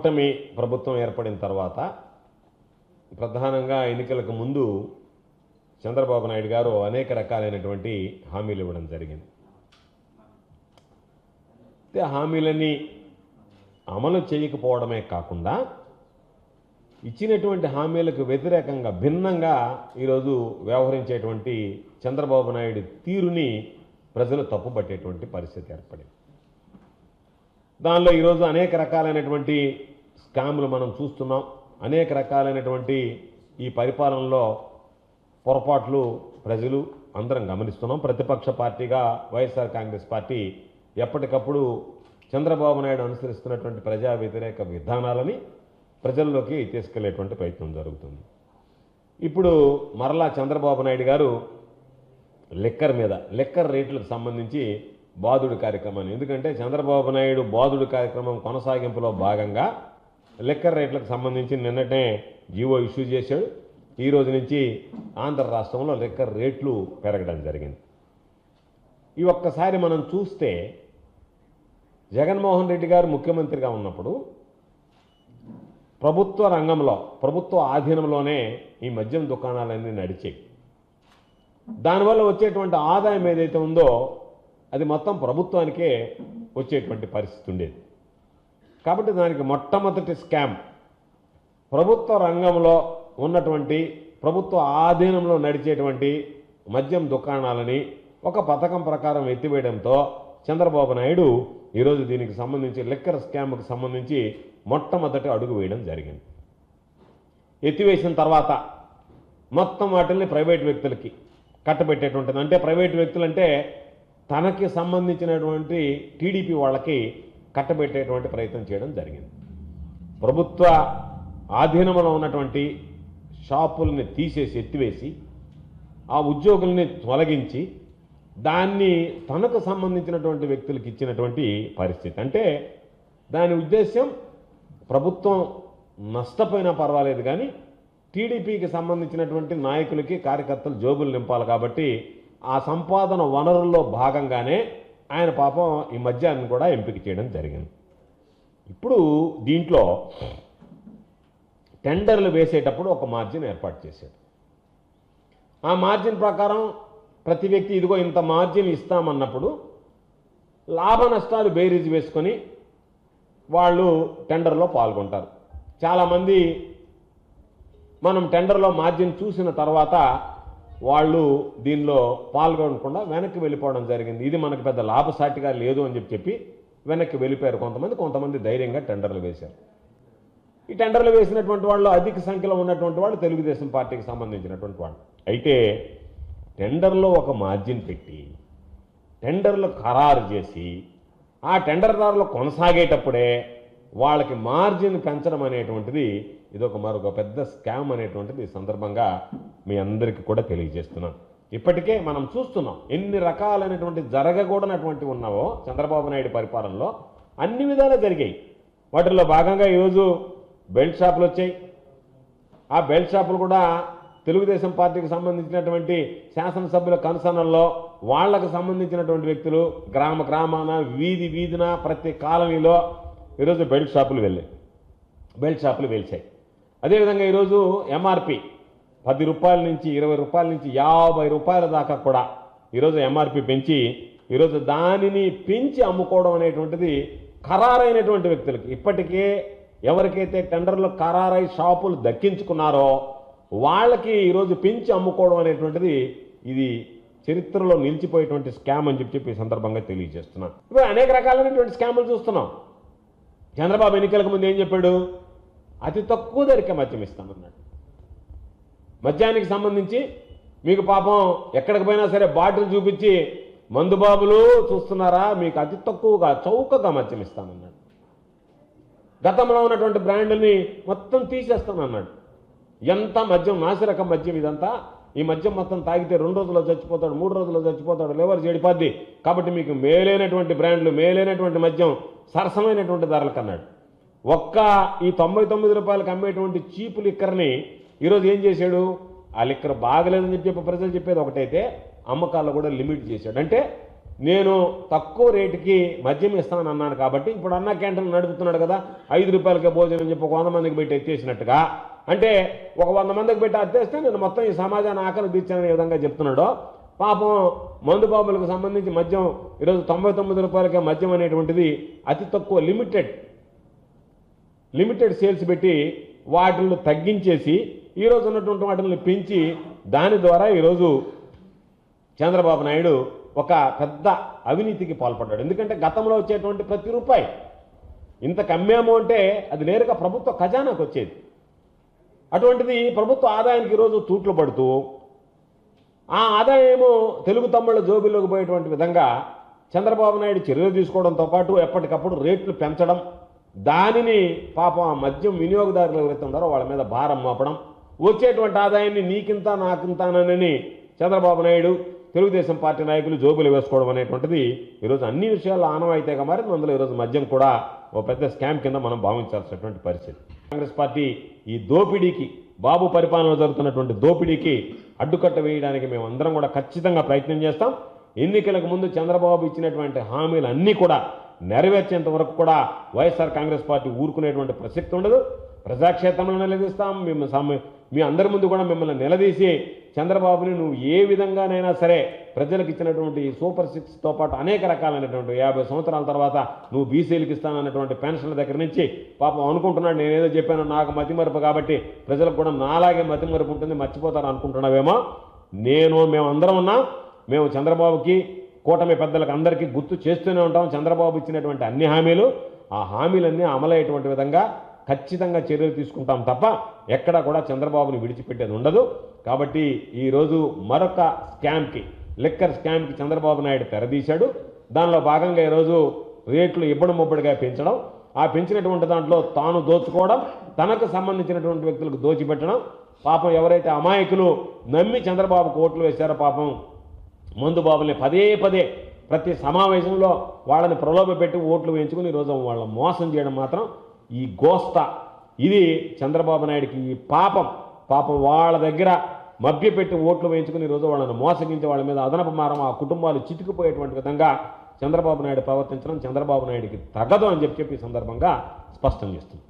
కూటమి ప్రభుత్వం ఏర్పడిన తర్వాత ప్రధానంగా ఎన్నికలకు ముందు చంద్రబాబు నాయుడు గారు అనేక రకాలైనటువంటి హామీలు ఇవ్వడం జరిగింది. హామీలన్నీ అమలు చేయకపోవడమే కాకుండా ఇచ్చినటువంటి హామీలకు వ్యతిరేకంగా భిన్నంగా ఈరోజు వ్యవహరించేటువంటి చంద్రబాబు నాయుడు తీరుని ప్రజలు తప్పుపట్టేటువంటి పరిస్థితి ఏర్పడింది. దానిలో ఈరోజు అనేక రకాలైనటువంటి స్కామ్లు మనం చూస్తున్నాం. అనేక రకాలైనటువంటి ఈ పరిపాలనలో పొరపాట్లు ప్రజలు అందరం గమనిస్తున్నాం. ప్రతిపక్ష పార్టీగా వైఎస్ఆర్ కాంగ్రెస్ పార్టీ ఎప్పటికప్పుడు చంద్రబాబు నాయుడు అనుసరిస్తున్నటువంటి ప్రజా వ్యతిరేక విధానాలని ప్రజల్లోకి తీసుకెళ్లేటువంటి ప్రయత్నం జరుగుతుంది. ఇప్పుడు మరలా చంద్రబాబు నాయుడు గారు లిక్కర్ రేట్లకు సంబంధించి బాదుడు కార్యక్రమాన్ని, ఎందుకంటే చంద్రబాబు నాయుడు బాదుడు కార్యక్రమం కొనసాగింపులో భాగంగా లిక్కర్ రేట్లకు సంబంధించి నిన్ననే జీవో ఇష్యూ చేశాడు. ఈ రోజు నుంచి ఆంధ్ర రాష్ట్రంలో లిక్కర్ రేట్లు పెరగడం జరిగింది. ఈ ఒక్కసారి మనం చూస్తే జగన్మోహన్ రెడ్డి గారు ముఖ్యమంత్రిగా ఉన్నప్పుడు ప్రభుత్వ రంగంలో ప్రభుత్వ ఆధీనంలోనే ఈ మద్యం దుకాణాలన్నీ నడిచాయి. దానివల్ల వచ్చేటువంటి ఆదాయం ఏదైతే ఉందో అది మొత్తం ప్రభుత్వానికే వచ్చేటువంటి పరిస్థితి ఉండేది. కాబట్టి దానికి మొట్టమొదటి స్కామ్ ప్రభుత్వ రంగంలో ఉన్నటువంటి ప్రభుత్వ ఆధీనంలో నడిచేటువంటి మద్యం దుకాణాలని ఒక పథకం ప్రకారం ఎత్తివేయడంతో చంద్రబాబు నాయుడు ఈరోజు దీనికి సంబంధించి లిక్కర్ స్కామ్కి సంబంధించి మొట్టమొదటి అడుగు వేయడం జరిగింది. ఎత్తివేసిన తర్వాత మొత్తం వాటిని ప్రైవేట్ వ్యక్తులకి కట్టబెట్టేటువంటిది. అంటే ప్రైవేట్ వ్యక్తులు అంటే తనకి సంబంధించినటువంటి టీడీపీ వాళ్ళకి కట్టబెట్టేటువంటి ప్రయత్నం చేయడం జరిగింది. ప్రభుత్వ ఆధీనంలో ఉన్నటువంటి షాపుల్ని తీసేసి ఎత్తివేసి ఆ ఉద్యోగుల్ని తొలగించి దాన్ని తనకు సంబంధించినటువంటి వ్యక్తులకు ఇచ్చినటువంటి పరిస్థితి. అంటే దాని ఉద్దేశం ప్రభుత్వం నష్టపోయినా పర్వాలేదు కానీ టీడీపీకి సంబంధించినటువంటి నాయకులకి కార్యకర్తలు జోబులు నింపాలి కాబట్టి ఆ సంపాదన వనరుల్లో భాగంగానే ఆయన పాపం ఈ మద్యాన్ని కూడా ఎంపిక చేయడం జరిగింది. ఇప్పుడు దీంట్లో టెండర్లు వేసేటప్పుడు ఒక మార్జిన్ ఏర్పాటు చేశాడు. ఆ మార్జిన్ ప్రకారం ప్రతి వ్యక్తి ఇదిగో ఇంత మార్జిన్ ఇస్తామన్నప్పుడు లాభ నష్టాలు బేరీజ్ వేసుకొని వాళ్ళు టెండర్లో పాల్గొంటారు. చాలామంది మనం టెండర్లో మార్జిన్ చూసిన తర్వాత వాళ్ళు దీనిలో పాల్గొనకుండా వెనక్కి వెళ్ళిపోవడం జరిగింది. ఇది మనకు పెద్ద లాభసాటిగా లేదు అని చెప్పి వెనక్కి వెళ్ళిపోయారు కొంతమంది ధైర్యంగా టెండర్లు వేశారు. ఈ టెండర్లు వేసినటువంటి వాళ్ళు అధిక సంఖ్యలో ఉన్నటువంటి వాళ్ళు తెలుగుదేశం పార్టీకి సంబంధించినటువంటి వాళ్ళు. అయితే టెండర్లో ఒక మార్జిన్ పెట్టి టెండర్లు ఖరారు చేసి ఆ టెండర్దారులు కొనసాగేటప్పుడే వాళ్ళకి మార్జిన్ పెంచడం అనేటువంటిది ఇదొక మరొక పెద్ద స్కామ్ అనేటువంటిది ఈ సందర్భంగా మీ అందరికీ కూడా తెలియజేస్తున్నాను. ఇప్పటికే మనం చూస్తున్నాం ఎన్ని రకాలైనటువంటి జరగకూడనటువంటి ఉన్నావో చంద్రబాబు నాయుడు పరిపాలనలో అన్ని విధాలు జరిగాయి. వాటిల్లో భాగంగా ఈరోజు బెల్ట్ షాపులు వచ్చాయి. ఆ బెల్ట్ షాపులు కూడా తెలుగుదేశం పార్టీకి సంబంధించినటువంటి శాసనసభ్యుల కన్సర్న్లో వాళ్లకు సంబంధించినటువంటి వ్యక్తులు గ్రామాన వీధిన ప్రతి కాలనీలో ఈరోజు బెల్ట్ షాపులు వెలిచాయి. అదేవిధంగా ఈరోజు ఎంఆర్పి 10 రూపాయల నుంచి 20 రూపాయల నుంచి 50 రూపాయల దాకా కూడా ఈరోజు ఎంఆర్పి పెంచి ఈరోజు దానిని పెంచి అమ్ముకోవడం అనేటువంటిది ఖరారైనటువంటి వ్యక్తులకి ఇప్పటికే ఎవరికైతే టెండర్లు ఖరారై షాపులు దక్కించుకున్నారో వాళ్ళకి ఈరోజు పెంచి అమ్ముకోవడం అనేటువంటిది ఇది చరిత్రలో నిలిచిపోయేటువంటి స్కామ్ అని చెప్పి ఈ సందర్భంగా తెలియజేస్తున్నాను. ఇప్పుడు అనేక రకాలైనటువంటి స్కాములు చూస్తున్నాం. చంద్రబాబు ఎన్నికలకు ముందు ఏం చెప్పాడు? అతి తక్కువ ధరకే మద్యం ఇస్తామన్నాడు. మద్యానికి సంబంధించి మీకు పాపం ఎక్కడికి పోయినా సరే బాటిల్ చూపించి మందుబాబులు చూస్తున్నారా మీకు అతి తక్కువగా చౌకగా మద్యం ఇస్తామన్నాడు. గతంలో ఉన్నటువంటి బ్రాండ్ని మొత్తం తీసేస్తానన్నాడు. ఎంత మద్యం నాసిరకం మద్యం ఇదంతా. ఈ మద్యం మొత్తం తాగితే 2 రోజుల్లో చచ్చిపోతాడు, 3 రోజుల్లో చచ్చిపోతాడు, లివర్ చెడిపోద్ది. కాబట్టి మీకు మేలైనటువంటి బ్రాండ్లు మేలైనటువంటి మద్యం సరసమైనటువంటి ధరలకు అన్నాడు. ఒక్క ఈ 99 రూపాయలకు అమ్మేటువంటి చీపు లిక్కర్ని ఈరోజు ఏం చేశాడు? ఆ లిక్కర్ బాగలేదని చెప్పి ప్రజలు చెప్పేది ఒకటైతే అమ్మకాల్లో కూడా లిమిట్ చేశాడు. అంటే నేను తక్కువ రేటుకి మద్యం ఇస్తానని అన్నాను కాబట్టి ఇప్పుడు అన్న క్యాంటీన్ నడుపుతున్నాడు కదా, 5 రూపాయలకే భోజనం అని చెప్పి 100 మందికి పెట్టి ఎత్తేసినట్టుగా, అంటే ఒక 100 మందికి పెట్టి ఎత్తేస్తే నేను మొత్తం ఈ సమాజాన్ని ఆకలి తీర్చాననే విధంగా చెప్తున్నాడు. పాపం మందు బాబులకు సంబంధించి మద్యం ఈరోజు 99 రూపాయలకే మద్యం అనేటువంటిది అతి తక్కువ లిమిటెడ్ సేల్స్ పెట్టి వాటిని తగ్గించేసి ఈరోజు ఉన్నటువంటి వాటిని పెంచి దాని ద్వారా ఈరోజు చంద్రబాబు నాయుడు ఒక పెద్ద అవినీతికి పాల్పడ్డాడు. ఎందుకంటే గతంలో వచ్చేటువంటి ప్రతి రూపాయి ఇంత కమ్మాము అంటే అది నేరుగా ప్రభుత్వ ఖజానాకు వచ్చేది. అటువంటిది ప్రభుత్వ ఆదాయానికి ఈరోజు తూట్లు పడుతూ ఆ ఆదాయమో తెలుగు తమ్ముళ్ళ జోబుల్లోకి పోయేటువంటి విధంగా చంద్రబాబు నాయుడు చర్యలు తీసుకోవడంతో పాటు ఎప్పటికప్పుడు రేట్లు పెంచడం, దానిని పాపం ఆ మద్యం వినియోగదారులు ఎవరైతే ఉన్నారో వాళ్ళ మీద భారం మోపడం, వచ్చేటువంటి ఆదాయాన్ని నీకింత నాకింతానని చంద్రబాబు నాయుడు తెలుగుదేశం పార్టీ నాయకులు జోబులు వేసుకోవడం అనేటువంటిది ఈరోజు అన్ని విషయాల్లో ఆనవాయితీగా మారింది. అందులో ఈరోజు మద్యం కూడా ఒక పెద్ద స్కామ్ కింద మనం భావించాల్సినటువంటి పరిస్థితి. కాంగ్రెస్ పార్టీ ఈ దోపిడీకి, బాబు పరిపాలనలో జరుగుతున్నటువంటి దోపిడీకి అడ్డుకట్ట వేయడానికి మేమందరం కూడా ఖచ్చితంగా ప్రయత్నం చేస్తాం. ఎన్నికలకు ముందు చంద్రబాబు ఇచ్చినటువంటి హామీలు అన్నీ కూడా నెరవేర్చేంత వరకు కూడా వైఎస్ఆర్ కాంగ్రెస్ పార్టీ ఊరుకునేటువంటి ప్రసక్తి ఉండదు. ప్రజాక్షేత్రంలో నిలదీస్తాం. మీ అందరి ముందు కూడా మిమ్మల్ని నిలదీసి చంద్రబాబుని నువ్వు ఏ విధంగానైనా సరే ప్రజలకు ఇచ్చినటువంటి సూపర్ 6తో పాటు అనేక రకాలైనటువంటి 50 సంవత్సరాల తర్వాత నువ్వు బీసీలకు ఇస్తానన్నటువంటి పెన్షన్ల దగ్గర నుంచి పాపం అనుకుంటున్నాడు నేనేదో చెప్పాను నాకు మతిమరుపు కాబట్టి ప్రజలకు కూడా నాలాగే మతిమరుపు ఉంటుంది మర్చిపోతారు అనుకుంటున్నావేమో. మేమందరం ఉన్నాం. మేము చంద్రబాబుకి కూటమి పెద్దలకు అందరికీ గుర్తు చేస్తూనే ఉంటాం. చంద్రబాబు ఇచ్చినటువంటి అన్ని హామీలు, ఆ హామీలన్నీ అమలయ్యేటువంటి విధంగా ఖచ్చితంగా చర్యలు తీసుకుంటాం తప్ప ఎక్కడా కూడా చంద్రబాబుని విడిచిపెట్టేది ఉండదు. కాబట్టి ఈరోజు మరొక స్కామ్కి, లిక్కర్ స్కామ్కి చంద్రబాబు నాయుడు తెరదీశాడు. దానిలో భాగంగా ఈరోజు రేట్లు ఇబ్బడిముబ్బడిగా పెంచడం, ఆ పెంచినటువంటి దాంట్లో తాను దోచుకోవడం, తనకు సంబంధించినటువంటి వ్యక్తులకు దోచిపెట్టడం. పాపం ఎవరైతే అమాయకులు నమ్మి చంద్రబాబుకు ఓట్లు వేశారో పాపం మందు బాబుల్ని పదే ప్రతి సమావేశంలో వాళ్ళని ప్రలోభపెట్టి ఓట్లు వేయించుకుని ఈరోజు వాళ్ళ మోసం చేయడం మాత్రం ఈ గోస్తా, ఇది చంద్రబాబు నాయుడికి ఈ పాపం వాళ్ళ దగ్గర మభ్యపెట్టి ఓట్లు వేయించుకుని ఈరోజు వాళ్ళని మోసగించి వాళ్ళ మీద అదనపు మారం ఆ కుటుంబాలు చితికిపోయేటువంటి విధంగా చంద్రబాబు నాయుడు ప్రవర్తించడం చంద్రబాబు నాయుడికి తగదు అని చెప్పి ఈ సందర్భంగా స్పష్టం చేస్తుంది.